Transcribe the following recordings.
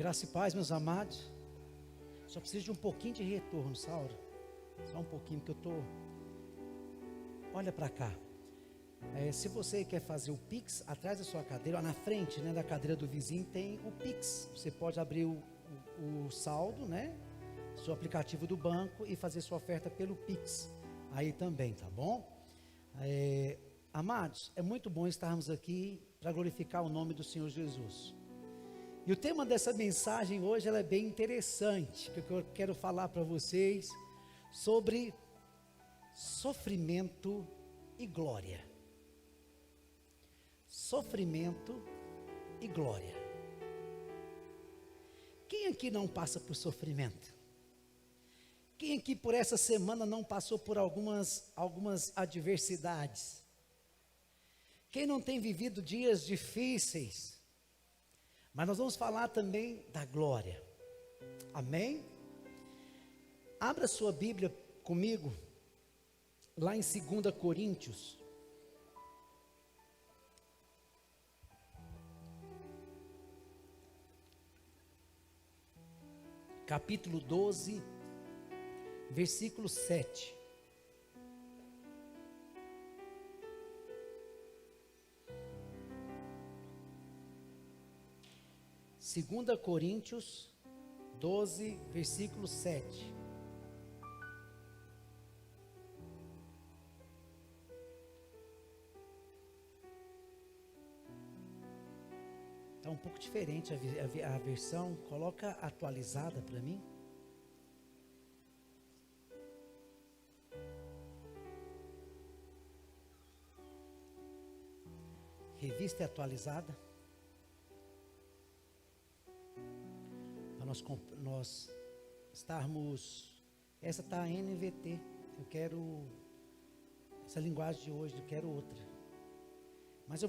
Graça e paz, meus amados. Só preciso de um pouquinho de retorno, Sauro. Só um pouquinho, que eu tô... Olha para cá. Se você quer fazer o Pix, atrás da sua cadeira, ó, na frente, né, da cadeira do vizinho, tem o Pix. Você pode abrir o saldo, né? Seu aplicativo do banco e fazer sua oferta pelo Pix. Aí também, tá bom? Amados, é muito bom estarmos aqui para glorificar o nome do Senhor Jesus. E o tema dessa mensagem hoje ela é bem interessante, que eu quero falar para vocês sobre sofrimento e glória. Sofrimento e glória. Quem aqui não passa por sofrimento? Quem aqui por essa semana não passou por algumas adversidades? Quem não tem vivido dias difíceis? Mas nós vamos falar também da glória. Amém? Abra sua Bíblia comigo, lá em 2 Coríntios. Capítulo 12, versículo 7. Segunda Coríntios 12, versículo 7. Está um pouco diferente a versão. Coloca atualizada para mim. Revista atualizada. Para nós estarmos. Essa está NVT. Eu quero essa linguagem de hoje, eu quero outra. Mas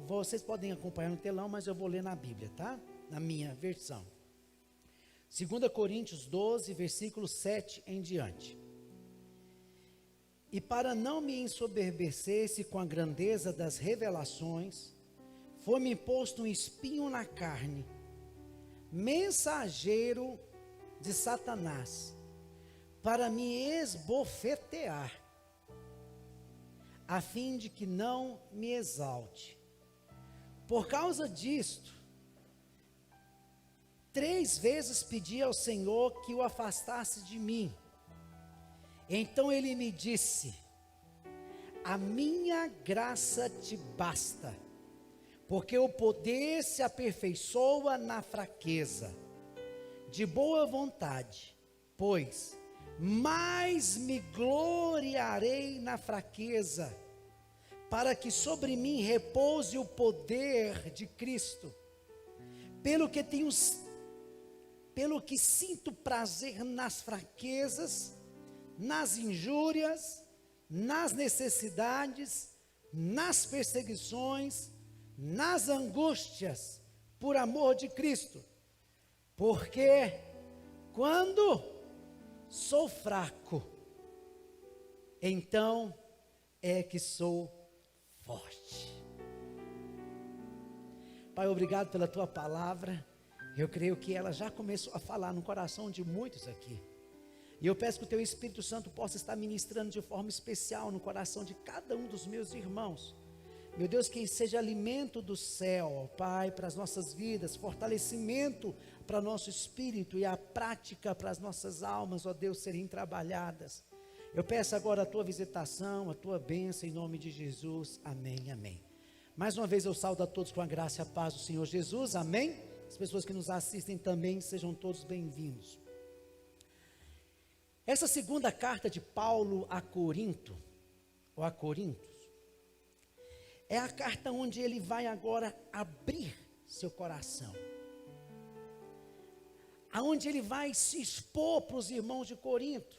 vocês podem acompanhar no telão, mas eu vou ler na Bíblia, tá? Na minha versão. 2 Coríntios 12, versículo 7 em diante. E para não me ensoberbecesse com a grandeza das revelações, foi-me imposto um espinho na carne, mensageiro de Satanás, para me esbofetear, a fim de que não me exalte. Por causa disto, 3 vezes pedi ao Senhor que o afastasse de mim. Então ele me disse: a minha graça te basta, porque o poder se aperfeiçoa na fraqueza. De boa vontade, pois mais me gloriarei na fraqueza, para que sobre mim repouse o poder de Cristo. Pelo que sinto prazer nas fraquezas, nas injúrias, nas necessidades, nas perseguições, nas angústias, por amor de Cristo. Porque quando sou fraco, então é que sou forte. Pai, obrigado pela tua palavra. Eu creio que ela já começou a falar no coração de muitos aqui. E eu peço que o teu Espírito Santo possa estar ministrando de forma especial no coração de cada um dos meus irmãos. Meu Deus, que seja alimento do céu, ó Pai, para as nossas vidas, fortalecimento para nosso espírito e a prática para as nossas almas, ó Deus, serem trabalhadas. Eu peço agora a tua visitação, a tua bênção em nome de Jesus, amém, amém. Mais uma vez eu saúdo a todos com a graça e a paz do Senhor Jesus, amém. As pessoas que nos assistem também, sejam todos bem-vindos. Essa segunda carta de Paulo a Corinto, ou a Coríntios, é a carta onde ele vai agora abrir seu coração, aonde ele vai se expor para os irmãos de Corinto,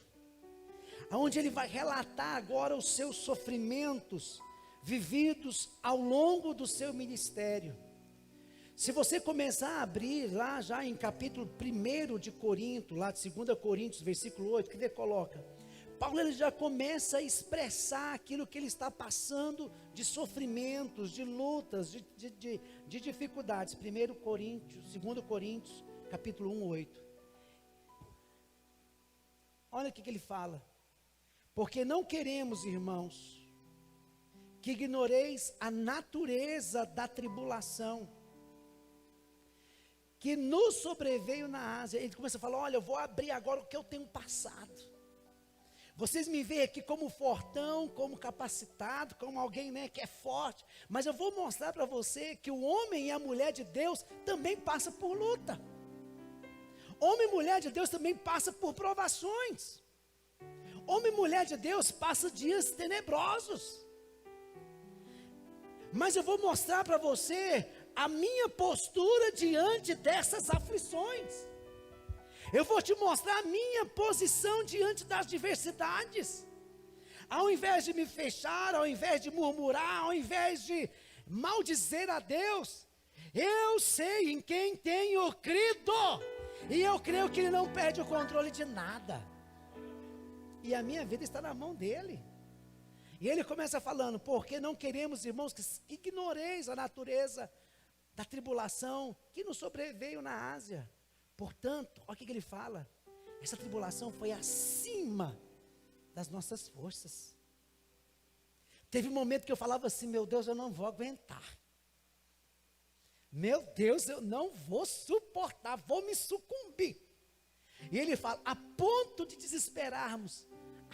aonde ele vai relatar agora os seus sofrimentos vividos ao longo do seu ministério. Se você começar a abrir lá já em capítulo 1 de Corinto, lá de 2 Coríntios, versículo 8, que ele coloca, Paulo ele já começa a expressar aquilo que ele está passando de sofrimentos, de lutas, de dificuldades. 1 Coríntios, 2 Coríntios, capítulo 1, 8. Olha o que ele fala. Porque não queremos, irmãos, que ignoreis a natureza da tribulação que nos sobreveio na Ásia. Ele começa a falar, olha, eu vou abrir agora o que eu tenho passado. Vocês me veem aqui como fortão, como capacitado, como alguém, né, que é forte. Mas eu vou mostrar para você que o homem e a mulher de Deus também passam por luta. Homem e mulher de Deus também passam por provações. Homem e mulher de Deus passam dias tenebrosos. Mas eu vou mostrar para você a minha postura diante dessas aflições. Eu vou te mostrar a minha posição diante das diversidades. Ao invés de me fechar, ao invés de murmurar, ao invés de maldizer a Deus, eu sei em quem tenho crido. E eu creio que Ele não perde o controle de nada. E a minha vida está na mão dEle. E Ele começa falando, porque não queremos, irmãos, que ignoreis a natureza da tribulação que nos sobreveio na Ásia. Portanto, olha o que ele fala, essa tribulação foi acima das nossas forças. Teve um momento que eu falava assim, meu Deus, eu não vou aguentar. Meu Deus, eu não vou suportar, vou me sucumbir. E ele fala, a ponto de desesperarmos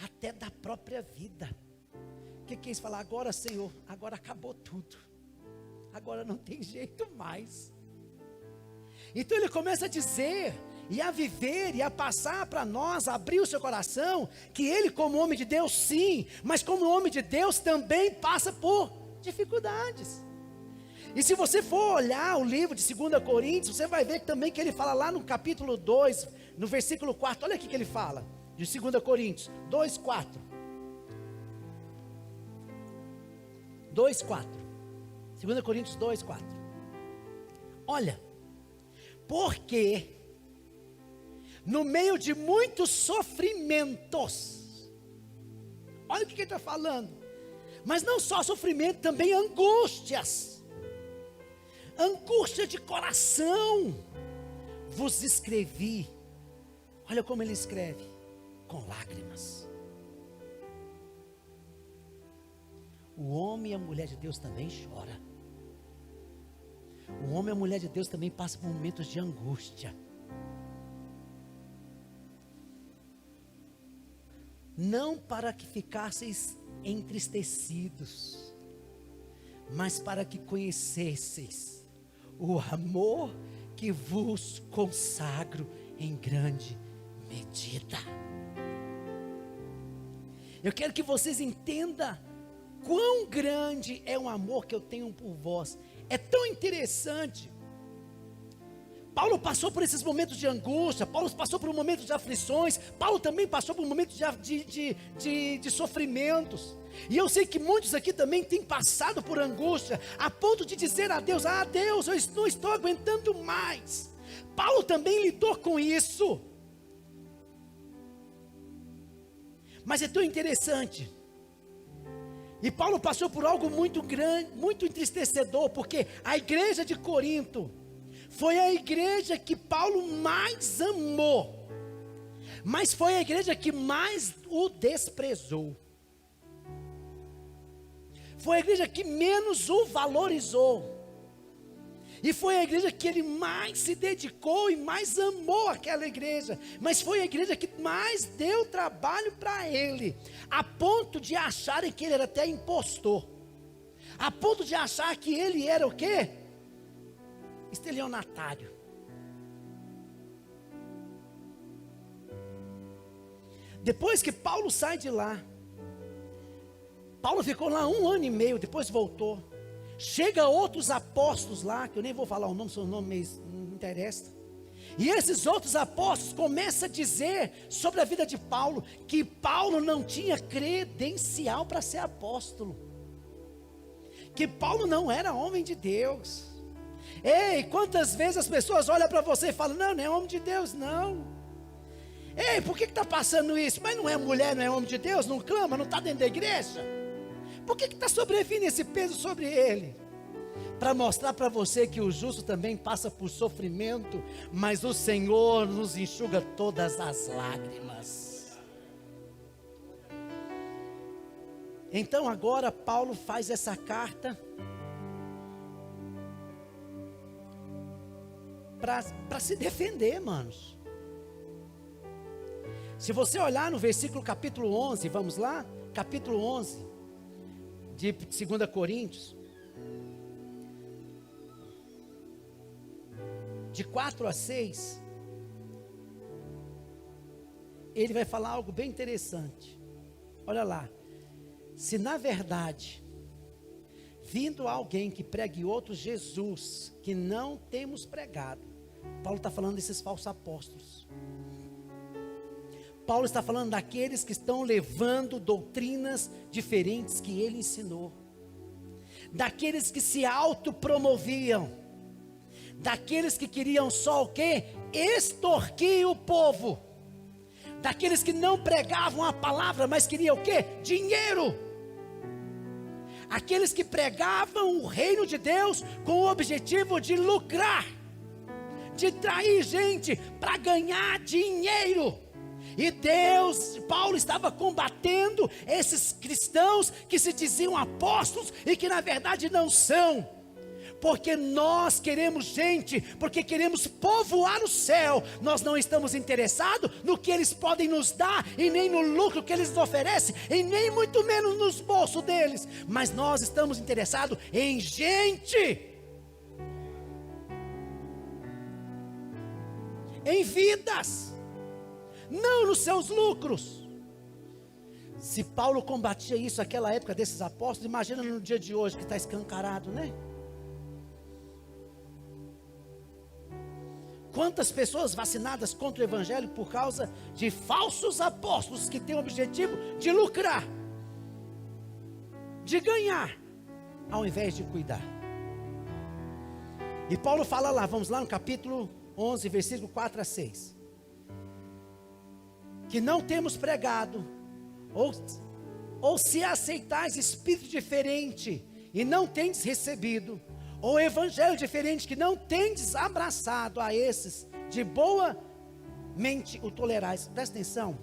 até da própria vida. O que é isso? Falar, agora Senhor, agora acabou tudo. Agora não tem jeito mais. Então ele começa a dizer, e a viver, e a passar para nós, abrir o seu coração, que ele como homem de Deus sim, mas como homem de Deus também passa por dificuldades. E se você for olhar o livro de 2 Coríntios, você vai ver também que ele fala lá no capítulo 2, no versículo 4, olha aqui que ele fala, de 2 Coríntios 2, 4. 2, 4. 2 Coríntios 2, 4. Olha, porque no meio de muitos sofrimentos, olha o que ele está falando, mas não só sofrimento, também angústias, angústia de coração, vos escrevi, olha como ele escreve, com lágrimas. O homem e a mulher de Deus também chora. O homem e a mulher de Deus também passam por momentos de angústia. Não para que ficasseis entristecidos, mas para que conhecesseis o amor que vos consagro em grande medida. Eu quero que vocês entendam quão grande é o amor que eu tenho por vós. É tão interessante. Paulo passou por esses momentos de angústia, Paulo passou por momentos de aflições, Paulo também passou por momentos de sofrimentos. E eu sei que muitos aqui também têm passado por angústia, a ponto de dizer a Deus, Deus, eu não estou aguentando mais. Paulo também lidou com isso. Mas é tão interessante. E Paulo passou por algo muito grande, muito entristecedor, porque a igreja de Corinto foi a igreja que Paulo mais amou, mas foi a igreja que mais o desprezou. Foi a igreja que menos o valorizou. E foi a igreja que ele mais se dedicou e mais amou aquela igreja. Mas foi a igreja que mais deu trabalho para ele. A ponto de acharem que ele era até impostor. A ponto de achar que ele era o quê? Estelionatário. Depois que Paulo sai de lá, Paulo ficou lá 1 ano e meio, depois voltou. Chega outros apóstolos lá, que eu nem vou falar o nome, seu nome não me interessa. E esses outros apóstolos começam a dizer sobre a vida de Paulo, que Paulo não tinha credencial para ser apóstolo. Que Paulo não era homem de Deus. Ei, quantas vezes as pessoas olham para você e falam, não é homem de Deus, não. Ei, por que está passando isso? Mas não é mulher, não é homem de Deus, não clama, não está dentro da igreja? Por que está sobrevindo esse peso sobre ele? para mostrar para você que o justo também passa por sofrimento, mas o Senhor nos enxuga todas as lágrimas. Então agora Paulo faz essa carta para se defender, manos. Se você olhar no versículo capítulo 11, vamos lá? Capítulo 11 de 2 Coríntios, de 4 a 6, ele vai falar algo bem interessante. Olha lá. Se na verdade, vindo alguém que pregue outro Jesus, que não temos pregado, Paulo está falando desses falsos apóstolos. Paulo está falando daqueles que estão levando doutrinas diferentes que ele ensinou, daqueles que se autopromoviam, daqueles que queriam só o quê? Extorquir o povo, daqueles que não pregavam a palavra, mas queriam o quê? Dinheiro. Aqueles que pregavam o reino de Deus com o objetivo de lucrar, de trair gente para ganhar dinheiro. E Paulo estava combatendo esses cristãos que se diziam apóstolos e que na verdade não são. Porque nós queremos gente, porque queremos povoar o céu. Nós não estamos interessados no que eles podem nos dar, e nem no lucro que eles nos oferecem, e nem muito menos nos bolsos deles. Mas nós estamos interessados em gente, em vidas, não nos seus lucros. Se Paulo combatia isso naquela época desses apóstolos, imagina no dia de hoje que está escancarado, né? Quantas pessoas vacinadas contra o evangelho por causa de falsos apóstolos que têm o objetivo de lucrar, de ganhar, ao invés de cuidar. E Paulo fala lá, vamos lá no capítulo 11, versículo 4 a 6. Que não temos pregado, ou se aceitais espírito diferente e não tendes recebido, ou evangelho diferente que não tendes abraçado, a esses de boa mente o tolerais. Presta atenção.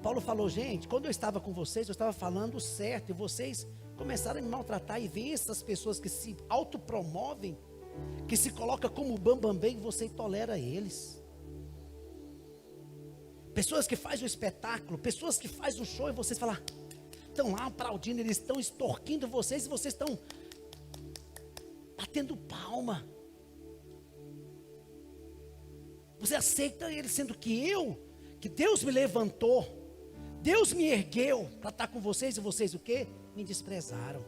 Paulo falou, gente, quando eu estava com vocês, eu estava falando certo, e vocês começaram a me maltratar, e vem essas pessoas que se autopromovem, que se colocam como bambambam, e você tolera eles. Pessoas que fazem o espetáculo, pessoas que fazem o show, e vocês falam, estão lá aplaudindo, eles estão extorquindo vocês, e vocês estão batendo palma. Você aceita ele, sendo que Deus me levantou, Deus me ergueu para estar com vocês, e vocês o quê? Me desprezaram.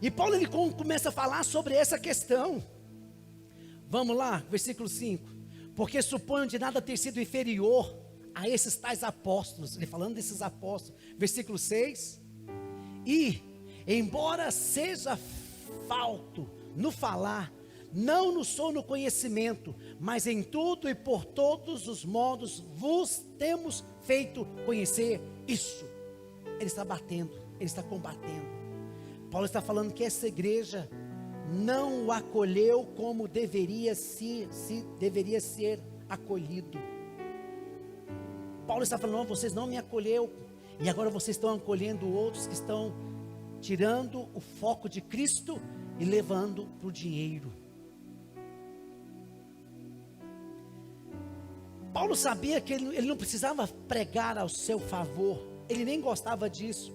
E Paulo ele começa a falar sobre essa questão. Vamos lá, versículo 5. Porque suponho de nada ter sido inferior a esses tais apóstolos. Ele falando desses apóstolos. Versículo 6. E, embora seja falto no falar, não no sou no conhecimento, mas em tudo e por todos os modos vos temos feito conhecer isso. Ele está batendo, ele está combatendo. Paulo está falando que essa igreja não o acolheu como deveria deveria ser acolhido. Paulo está falando, não, vocês não me acolheu, e agora vocês estão acolhendo outros que estão tirando o foco de Cristo e levando para o dinheiro. Paulo sabia que ele não precisava pregar ao seu favor, ele nem gostava disso,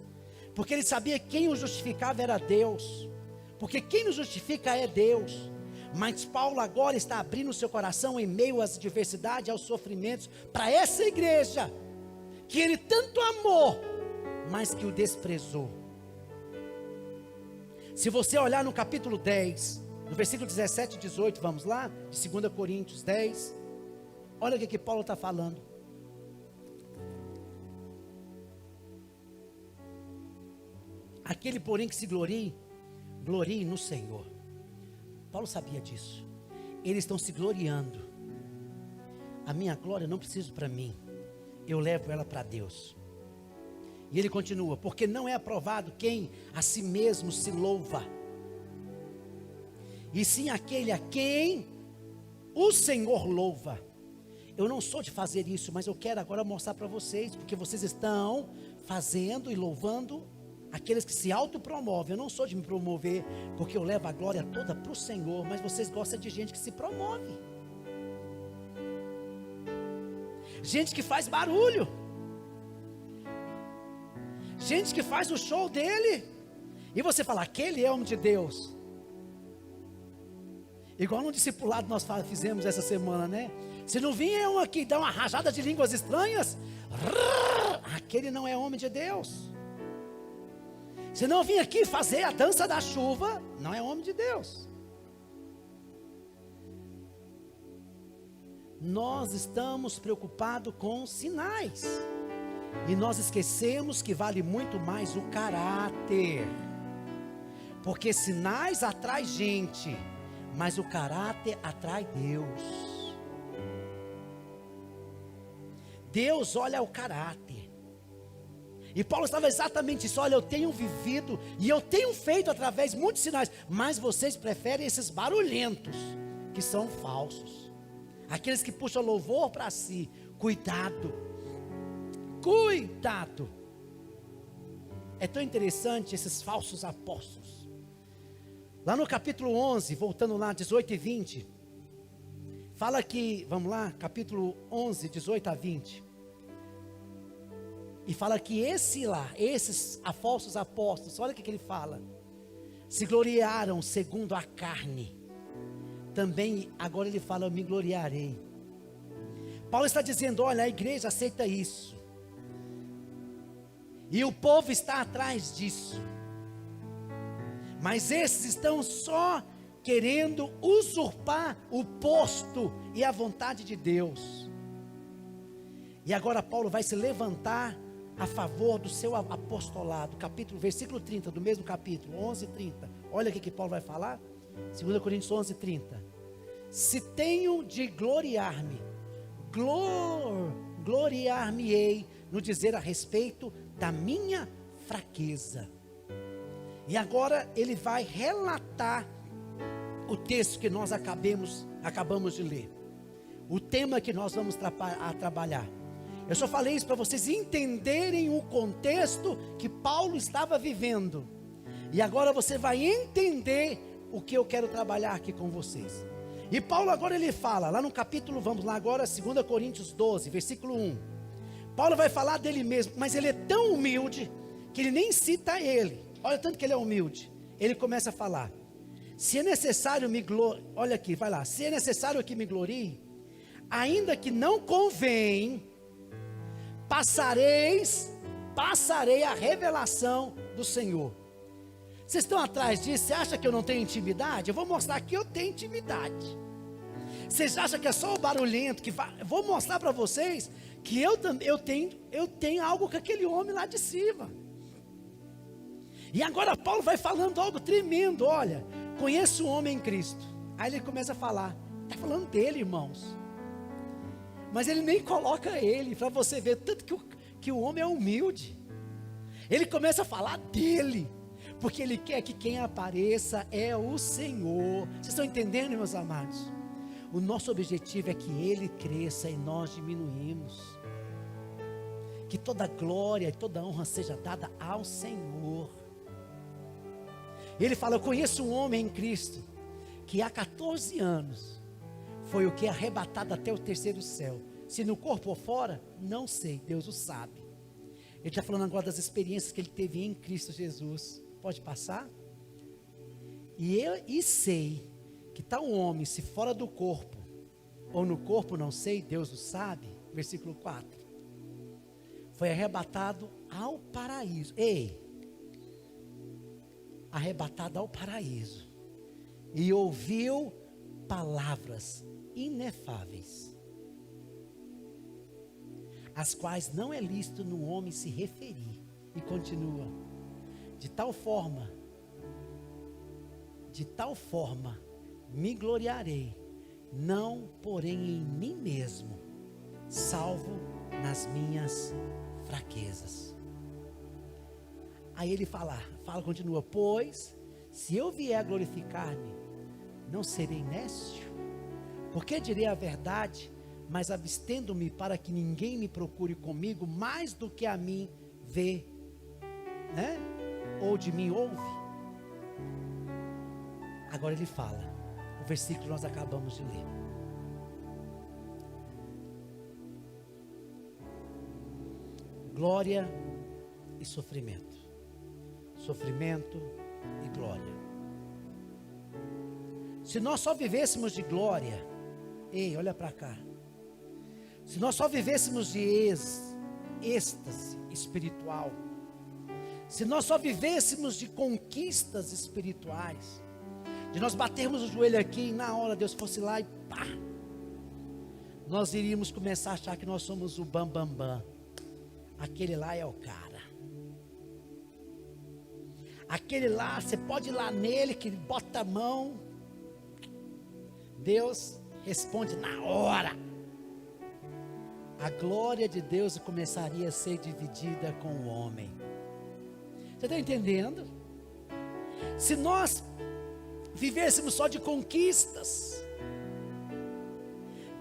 porque ele sabia que quem o justificava era Deus, porque quem nos justifica é Deus. Mas Paulo agora está abrindo o seu coração em meio às adversidades, aos sofrimentos, para essa igreja, que ele tanto amou, mas que o desprezou. Se você olhar no capítulo 10, no versículo 17 e 18, vamos lá, de 2 Coríntios 10, olha o que Paulo está falando. Aquele porém que se glorie no Senhor. Paulo sabia disso. Eles estão se gloriando. A minha glória eu não preciso para mim, eu levo ela para Deus. E ele continua: porque não é aprovado quem a si mesmo se louva, e sim aquele a quem o Senhor louva. Eu não sou de fazer isso, mas eu quero agora mostrar para vocês, porque vocês estão fazendo e louvando aqueles que se autopromovem. Eu não sou de me promover, porque eu levo a glória toda para o Senhor, mas vocês gostam de gente que se promove, gente que faz barulho, gente que faz o show dele, e você fala: aquele é homem de Deus. Igual no discipulado nós fizemos essa semana, né? Se não vinha um aqui dar uma rajada de línguas estranhas, aquele não é homem de Deus. Se não vinha aqui fazer a dança da chuva, não é homem de Deus. Nós estamos preocupados com sinais, e nós esquecemos que vale muito mais o caráter, porque sinais atrai gente, mas o caráter atrai Deus. Deus olha o caráter. E Paulo estava exatamente isso: olha, eu tenho vivido e eu tenho feito através de muitos sinais, mas vocês preferem esses barulhentos, que são falsos, aqueles que puxam louvor para si. Cuidado, cuidado. É tão interessante esses falsos apóstolos. Lá no capítulo 11, voltando lá, 18 e 20, fala que, vamos lá, capítulo 11, 18 a 20. E fala que esses falsos apóstolos, olha o que ele fala: se gloriaram segundo a carne, também agora ele fala: eu me gloriarei. Paulo está dizendo: olha, a igreja aceita isso, e o povo está atrás disso, mas esses estão só querendo usurpar o posto e a vontade de Deus. E agora Paulo vai se levantar a favor do seu apostolado. Versículo 30 do mesmo capítulo, 11:30. Olha o que Paulo vai falar. 2 Coríntios 11:30. Se tenho de gloriar-me, gloriar-me-ei no dizer a respeito da minha fraqueza. E agora ele vai relatar o texto que nós acabamos de ler, o tema que nós vamos trabalhar. Eu só falei isso para vocês entenderem o contexto que Paulo estava vivendo, e agora você vai entender o que eu quero trabalhar aqui com vocês. E Paulo agora ele fala, lá no capítulo, vamos lá agora, 2 Coríntios 12, versículo 1. Paulo vai falar dele mesmo, mas ele é tão humilde, que ele nem cita ele. Olha tanto que ele é humilde. Ele começa a falar: se é necessário olha aqui, vai lá. Se é necessário que me glorie, ainda que não convém, passarei a revelação do Senhor. Vocês estão atrás disso? Você acha que eu não tenho intimidade? Eu vou mostrar que eu tenho intimidade. Vocês acham que é só o barulhento? Eu vou mostrar para vocês que eu tenho algo com aquele homem lá de cima. E agora Paulo vai falando algo tremendo. Olha, conheço um homem em Cristo. Aí ele começa a falar, está falando dele, irmãos, mas ele nem coloca ele, para você ver tanto que o homem é humilde. Ele começa a falar dele, porque ele quer que quem apareça é o Senhor. Vocês estão entendendo, meus amados? O nosso objetivo é que ele cresça e nós diminuímos, que toda glória e toda honra seja dada ao Senhor. Ele fala: eu conheço um homem em Cristo, que há 14 anos, foi o que arrebatado até o terceiro céu. Se no corpo ou fora, não sei, Deus o sabe. Ele está falando agora das experiências que ele teve em Cristo Jesus. Pode passar? E sei que tal homem, se fora do corpo, ou no corpo, não sei, Deus o sabe. Versículo 4. Foi arrebatado ao paraíso. Arrebatado ao paraíso, e ouviu palavras inefáveis, as quais não é lícito no homem se referir. E continua: de tal forma me gloriarei, não porém em mim mesmo, salvo nas minhas fraquezas. Aí ele continua, pois, se eu vier a glorificar-me, não serei nécio, porque direi a verdade, mas abstendo-me para que ninguém me procure comigo, mais do que a mim vê, né? Ou de mim ouve. Agora ele fala, o versículo que nós acabamos de ler. Glória e sofrimento. Sofrimento e glória. Se nós só vivêssemos de glória, ei, olha para cá. Se nós só vivêssemos de êxtase espiritual, se nós só vivêssemos de conquistas espirituais, de nós batermos o joelho aqui e na hora Deus fosse lá e pá, nós iríamos começar a achar que nós somos o bam. Aquele lá é o cara. Aquele lá, você pode ir lá nele, que ele bota a mão, Deus responde na hora. A glória de Deus começaria a ser dividida com o homem. Você está entendendo? Se nós vivêssemos só de conquistas,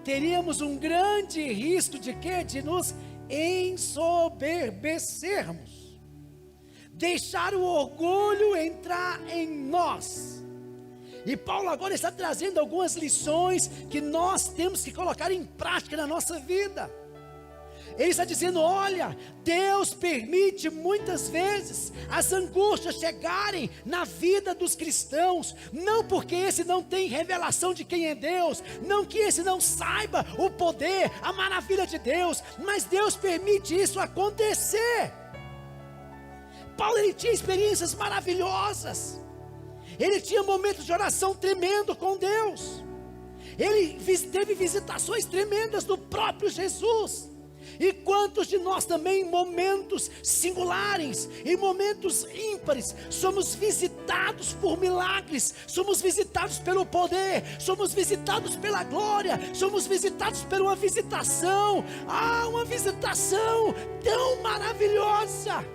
teríamos um grande risco de quê? De nos ensoberbecermos, deixar o orgulho entrar em nós. E Paulo agora está trazendo algumas lições que nós temos que colocar em prática na nossa vida. Ele está dizendo, olha, Deus permite muitas vezes as angústias chegarem na vida dos cristãos, não porque esse não tem revelação de quem é Deus, não que esse não saiba o poder, a maravilha de Deus, mas Deus permite isso acontecer. Paulo, ele tinha experiências maravilhosas, ele tinha momentos de oração tremendo com Deus, ele teve visitações tremendas do próprio Jesus. E quantos de nós também em momentos singulares, em momentos ímpares, somos visitados por milagres, somos visitados pelo poder, somos visitados pela glória, somos visitados por uma visitação, uma visitação tão maravilhosa.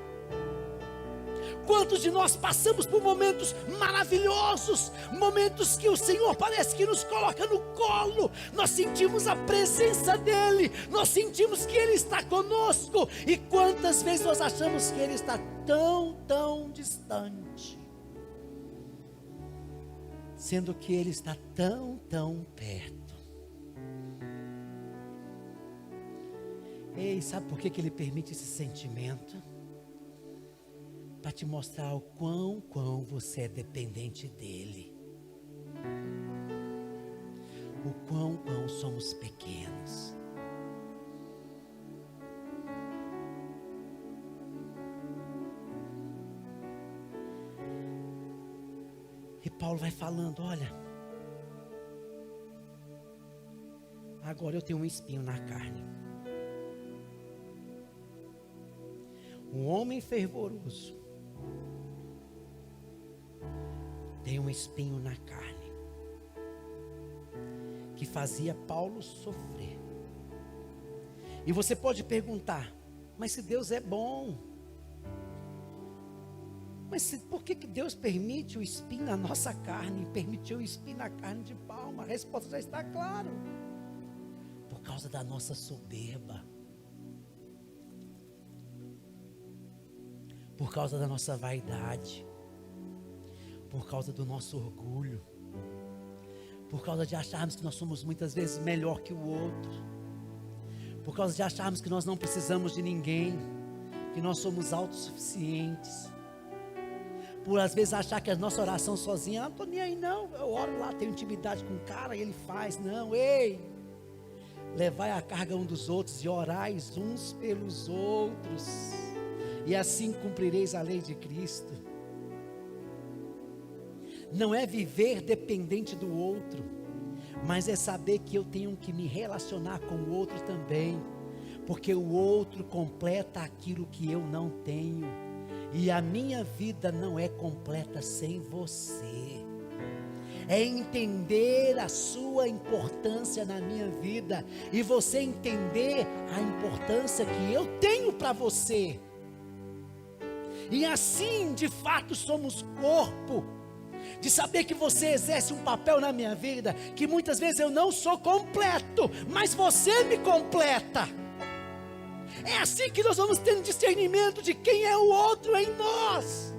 Quantos de nós passamos por momentos maravilhosos, momentos que o Senhor parece que nos coloca no colo, nós sentimos a presença dEle, nós sentimos que Ele está conosco, e quantas vezes nós achamos que Ele está tão distante, sendo que Ele está tão perto. Ei, sabe por que Ele permite esse sentimento? Para te mostrar o quão você é dependente dEle, o quão somos pequenos. E Paulo vai falando, olha, agora eu tenho um espinho na carne, um homem fervoroso tem um espinho na carne, que fazia Paulo sofrer. E você pode perguntar, mas se Deus é bom, por que Deus permite o espinho na nossa carne, permitiu o espinho na carne de Paulo? A resposta já está clara, por causa da nossa soberba, por causa da nossa vaidade, por causa do nosso orgulho, por causa de acharmos que nós somos muitas vezes melhor que o outro, por causa de acharmos que nós não precisamos de ninguém, que nós somos autossuficientes, por às vezes achar que a nossa oração sozinha, não estou nem aí não, eu oro lá, tenho intimidade com o cara e ele faz, não, ei, levai a carga um dos outros e orais uns pelos outros, e assim cumprireis a lei de Cristo. Não é viver dependente do outro, mas é saber que eu tenho que me relacionar com o outro também, porque o outro completa aquilo que eu não tenho, e a minha vida não é completa sem você. É entender a sua importância na minha vida, e você entender a importância que eu tenho para você. E assim, de fato, somos corpo. De saber que você exerce um papel na minha vida, que muitas vezes eu não sou completo, mas você me completa. É assim que nós vamos tendo discernimento de quem é o outro em nós.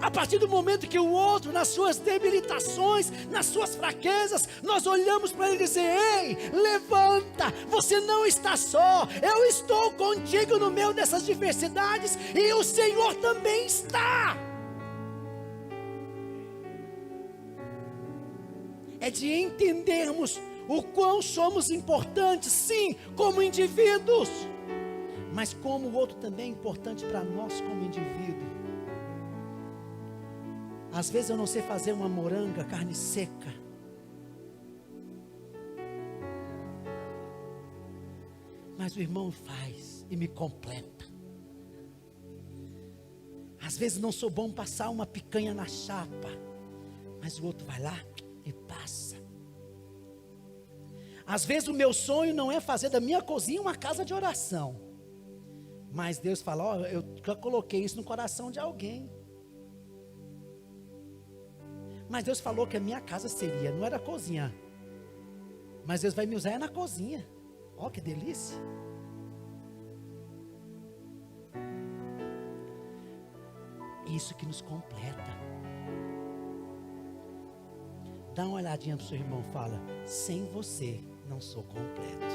A partir do momento que o outro, nas suas debilitações, nas suas fraquezas, nós olhamos para ele e dizemos: ei, levanta, você não está só, eu estou contigo no meio dessas diversidades, e o Senhor também está. É de entendermos o quão somos importantes, sim, como indivíduos, mas como o outro também é importante para nós como indivíduo. Às vezes eu não sei fazer uma moranga, carne seca. Mas o irmão faz e me completa. Às vezes não sou bom passar uma picanha na chapa, mas o outro vai lá e passa. Às vezes o meu sonho não é fazer da minha cozinha uma casa de oração, mas Deus fala: ó, eu coloquei isso no coração de alguém. Mas Deus falou que a minha casa seria, não era cozinha, mas Deus vai me usar na cozinha. Ó, que delícia. Isso que nos completa. Dá uma olhadinha para o seu irmão, fala: sem você não sou completo.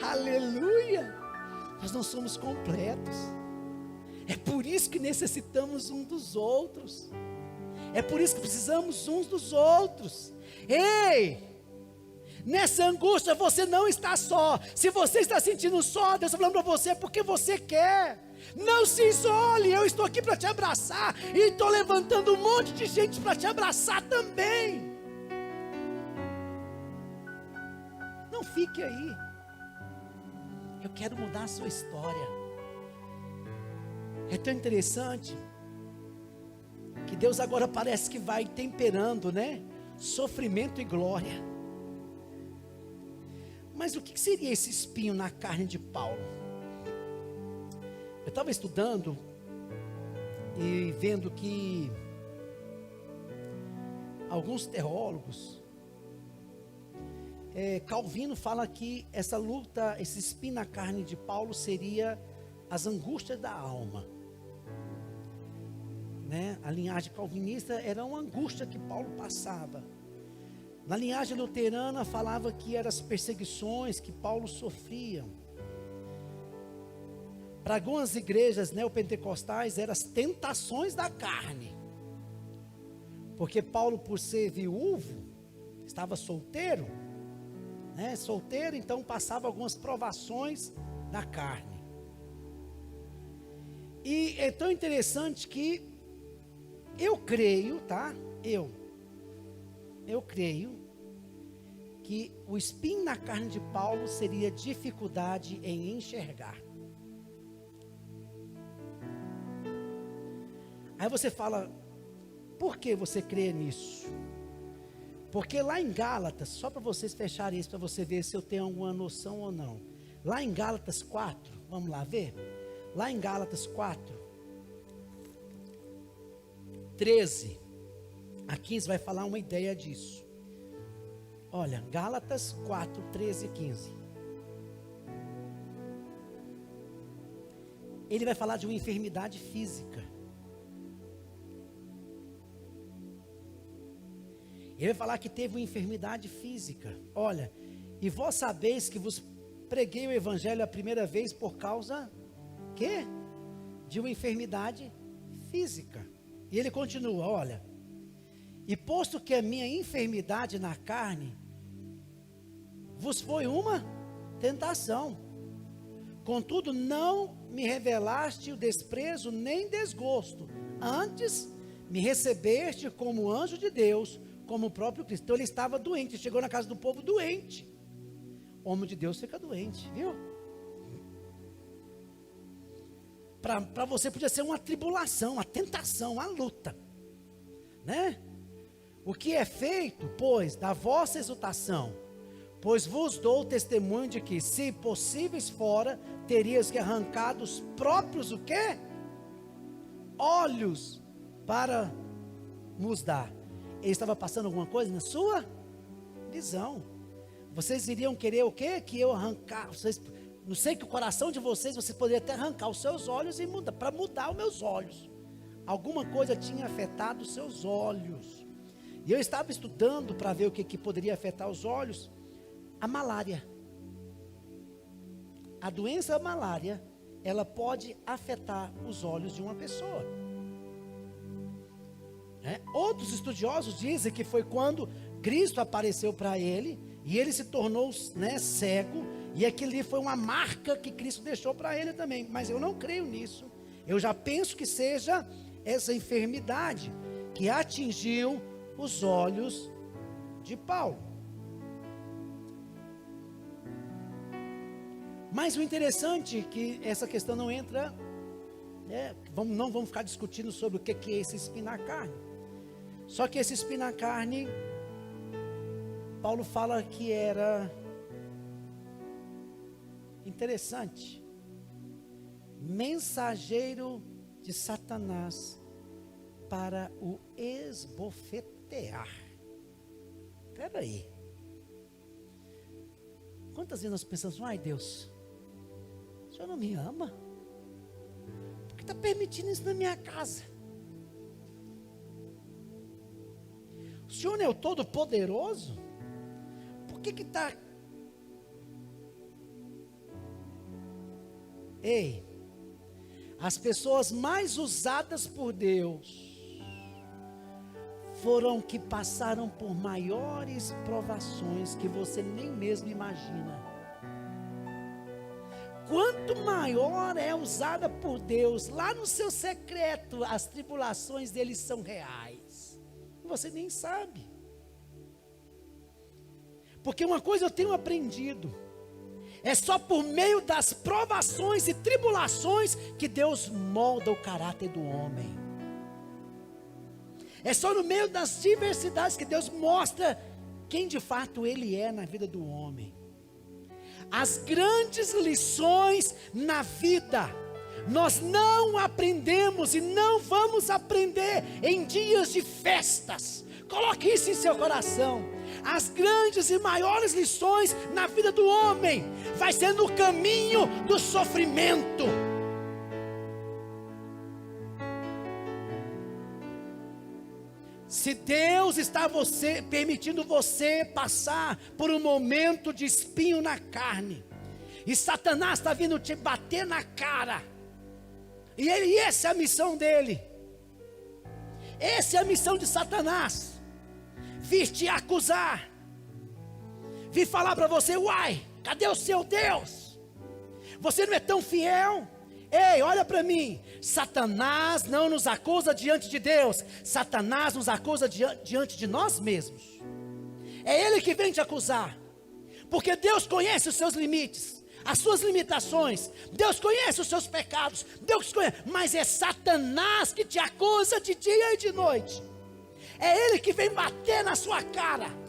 Aleluia. Nós não somos completos. É por isso que necessitamos um dos outros. É por isso que precisamos uns dos outros. Ei, nessa angústia você não está só. Se você está sentindo só, Deus está falando para você porque você quer. Não se isole, eu estou aqui para te abraçar. E estou levantando um monte de gente para te abraçar também. Não fique aí. Eu quero mudar a sua história. É tão interessante que Deus agora parece que vai temperando, né? Sofrimento e glória. Mas o que seria esse espinho na carne de Paulo? Eu estava estudando e vendo que alguns teólogos, Calvino fala que essa luta, esse espinho na carne de Paulo seria as angústias da alma. A linhagem calvinista era uma angústia que Paulo passava. Na linhagem luterana falava que eram as perseguições que Paulo sofria. Para algumas igrejas neopentecostais eram as tentações da carne. Porque Paulo, por ser viúvo, estava solteiro, solteiro, então passava algumas provações da carne. E é tão interessante que eu creio, eu creio que o espinho na carne de Paulo seria dificuldade em enxergar. Aí você fala: por que você crê nisso? Porque lá em Gálatas, só para vocês fecharem isso, para você ver se eu tenho alguma noção ou não. Lá em Gálatas 4, vamos lá ver? Lá em Gálatas 4, 13 a 15 vai falar uma ideia disso. Olha, Gálatas 4, 13 e 15. Ele vai falar de uma enfermidade física. Ele vai falar que teve uma enfermidade física. Olha, e vós sabeis que vos preguei o evangelho a primeira vez por causa de uma enfermidade física. E ele continua: olha, e posto que a minha enfermidade na carne vos foi uma tentação, contudo não me revelaste o desprezo nem desgosto, antes me recebeste como anjo de Deus, como o próprio Cristo. Então ele estava doente, chegou na casa do povo doente. Homem de Deus fica doente, viu? Para você podia ser uma tribulação, uma tentação, uma luta, O que é feito, pois, da vossa exultação, Pois vos dou testemunho de que, se possíveis fora, terias que arrancar dos próprios o quê? Olhos para nos dar. Ele estava passando alguma coisa na sua visão. Vocês iriam querer o quê? Que eu arrancar, vocês, não sei que o coração de vocês poderia até arrancar os seus olhos e mudar, para mudar os meus olhos. Alguma coisa tinha afetado os seus olhos. E eu estava estudando para ver o que poderia afetar os olhos. A malária. A doença malária, ela pode afetar os olhos de uma pessoa. Outros estudiosos dizem que foi quando Cristo apareceu para ele, e ele se tornou cego, e aquilo ali foi uma marca que Cristo deixou para ele também. Mas eu não creio nisso. Eu já penso que seja essa enfermidade que atingiu os olhos de Paulo. Mas o interessante é que essa questão não entra, não vamos ficar discutindo sobre o que é esse espinho na carne. Só que esse espinho na carne, Paulo fala que era interessante, mensageiro de Satanás para o esbofetear. Espera aí, quantas vezes nós pensamos, ai Deus, o Senhor não me ama? Por que está permitindo isso na minha casa? O Senhor não é o Todo-Poderoso? Por que está... Ei, as pessoas mais usadas por Deus foram que passaram por maiores provações que você nem mesmo imagina. Quanto maior é usada por Deus, lá no seu secreto, as tribulações deles são reais. Você nem sabe. Porque uma coisa eu tenho aprendido, é só por meio das provações e tribulações que Deus molda o caráter do homem. É só no meio das diversidades que Deus mostra quem de fato Ele é na vida do homem. As grandes lições na vida, nós não aprendemos e não vamos aprender em dias de festas. Coloque isso em seu coração. As grandes e maiores lições na vida do homem vai ser no caminho do sofrimento. Se Deus está permitindo você passar por um momento de espinho na carne, e Satanás está vindo te bater na cara, e essa é a missão dele, essa é a missão de Satanás, vir te acusar, vir falar para você, uai, cadê o seu Deus? Você não é tão fiel? Ei, olha para mim, Satanás não nos acusa diante de Deus, Satanás nos acusa diante de nós mesmos. É ele que vem te acusar, porque Deus conhece os seus limites, as suas limitações, Deus conhece os seus pecados, Deus conhece, mas é Satanás que te acusa de dia e de noite, é ele que vem bater na sua cara.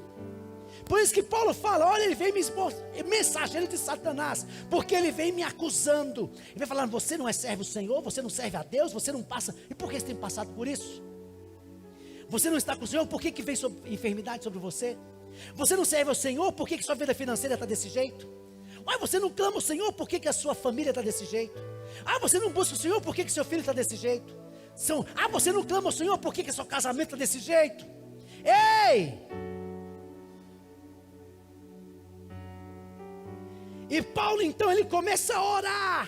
Por isso que Paulo fala, olha, ele vem me expor, mensageiro de Satanás, porque ele vem me acusando, ele vem falando, você não é servo do Senhor, você não serve a Deus, você não passa, e por que você tem passado por isso? Você não está com o Senhor, por que vem enfermidade sobre você? Você não serve ao Senhor, por que sua vida financeira está desse jeito? Ah, você não clama ao Senhor, por que a sua família está desse jeito? Ah, você não busca o Senhor, por que seu filho está desse jeito? Ah, você não clama ao Senhor, por que seu casamento está desse jeito? Ei! E Paulo então, ele começa a orar.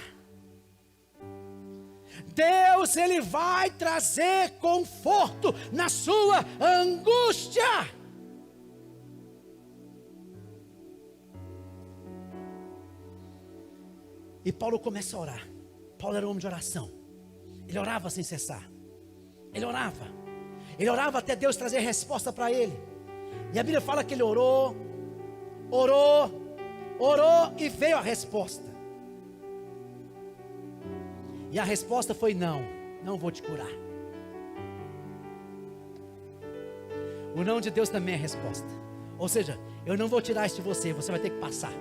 Deus, ele vai trazer conforto na sua angústia. E Paulo começa a orar. Paulo era um homem de oração. Ele orava sem cessar. Ele orava até Deus trazer resposta para ele. E a Bíblia fala que ele orou e veio a resposta. E a resposta foi não vou te curar. O não de Deus também é resposta. Ou seja, eu não vou tirar isso de você, você vai ter que passar.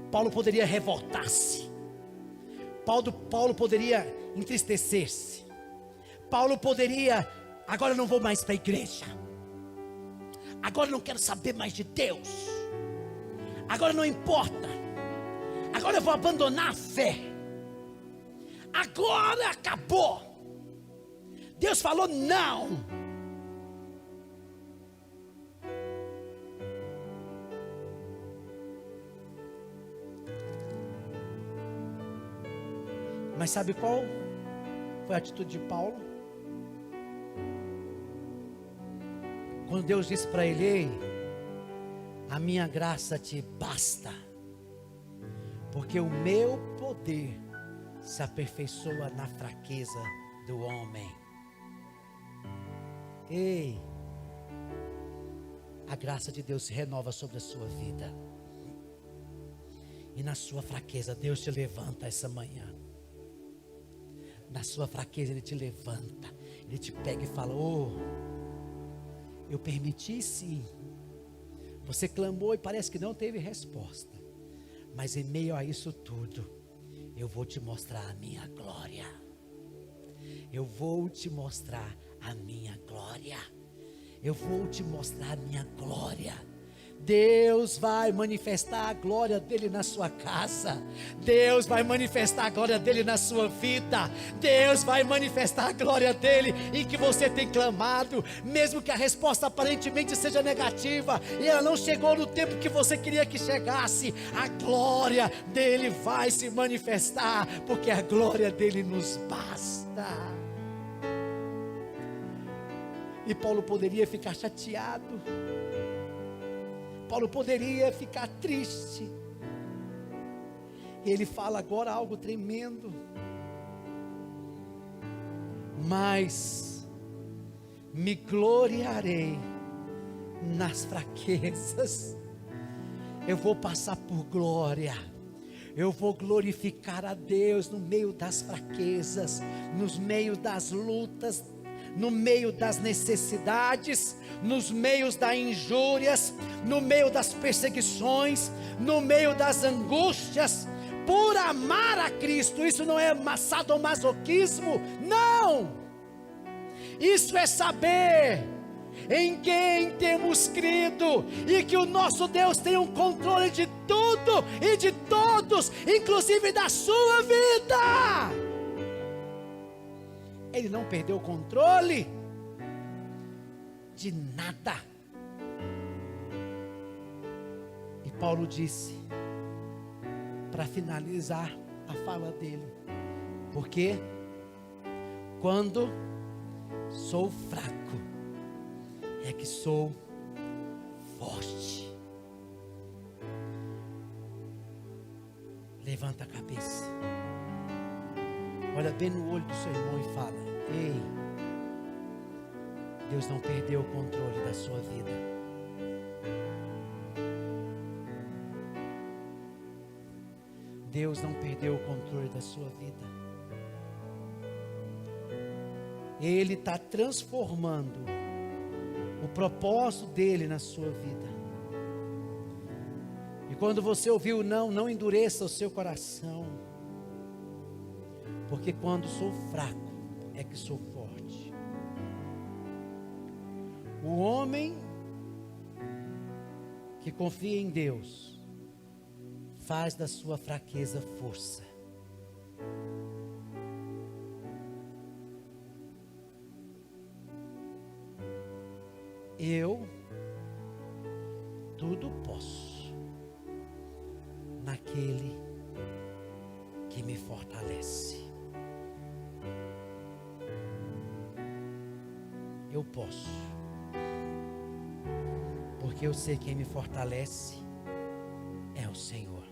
Paulo poderia revoltar-se. Paulo poderia entristecer-se. Paulo poderia, agora eu não vou mais para a igreja. Agora eu não quero saber mais de Deus. Agora não importa. Agora eu vou abandonar a fé. Agora acabou. Deus falou não. Mas sabe qual foi a atitude de Paulo? Quando Deus disse para ele: ei, a minha graça te basta, porque o meu poder se aperfeiçoa na fraqueza do homem. Ei, a graça de Deus se renova sobre a sua vida. E na sua fraqueza Deus te levanta essa manhã. Na sua fraqueza Ele te levanta. Ele te pega e fala: oh, eu permiti sim. Você clamou e parece que não teve resposta. Mas em meio a isso tudo, eu vou te mostrar a minha glória. Eu vou te mostrar a minha glória. Eu vou te mostrar a minha glória. Deus vai manifestar a glória dele na sua casa. Deus vai manifestar a glória dele na sua vida. Deus vai manifestar a glória dele em que você tem clamado, mesmo que a resposta aparentemente seja negativa e ela não chegou no tempo que você queria que chegasse. A glória dele vai se manifestar, porque a glória dele nos basta. E Paulo poderia ficar chateado. Paulo poderia ficar triste. Ele fala agora algo tremendo. Mas me gloriarei nas fraquezas. Eu vou passar por glória. Eu vou glorificar a Deus no meio das fraquezas, no meio das lutas, no meio das necessidades, nos meios das injúrias, no meio das perseguições, no meio das angústias, por amar a Cristo. Isso não é sadomasoquismo, não. Isso é saber em quem temos crido e que o nosso Deus tem um controle de tudo e de todos, inclusive da sua vida. Ele não perdeu o controle de nada. E Paulo disse, para finalizar a fala dele: porque quando sou fraco, é que sou forte. Levanta a cabeça, olha bem no olho do seu irmão e fala: ei, Deus não perdeu o controle da sua vida. Deus não perdeu o controle da sua vida. Ele está transformando o propósito dele na sua vida. E quando você ouviu o não, não endureça o seu coração. Porque quando sou fraco, é que sou forte. O homem que confia em Deus faz da sua fraqueza força. Eu tudo posso naquele que me fortalece. Eu posso, porque eu sei quem me fortalece é o Senhor.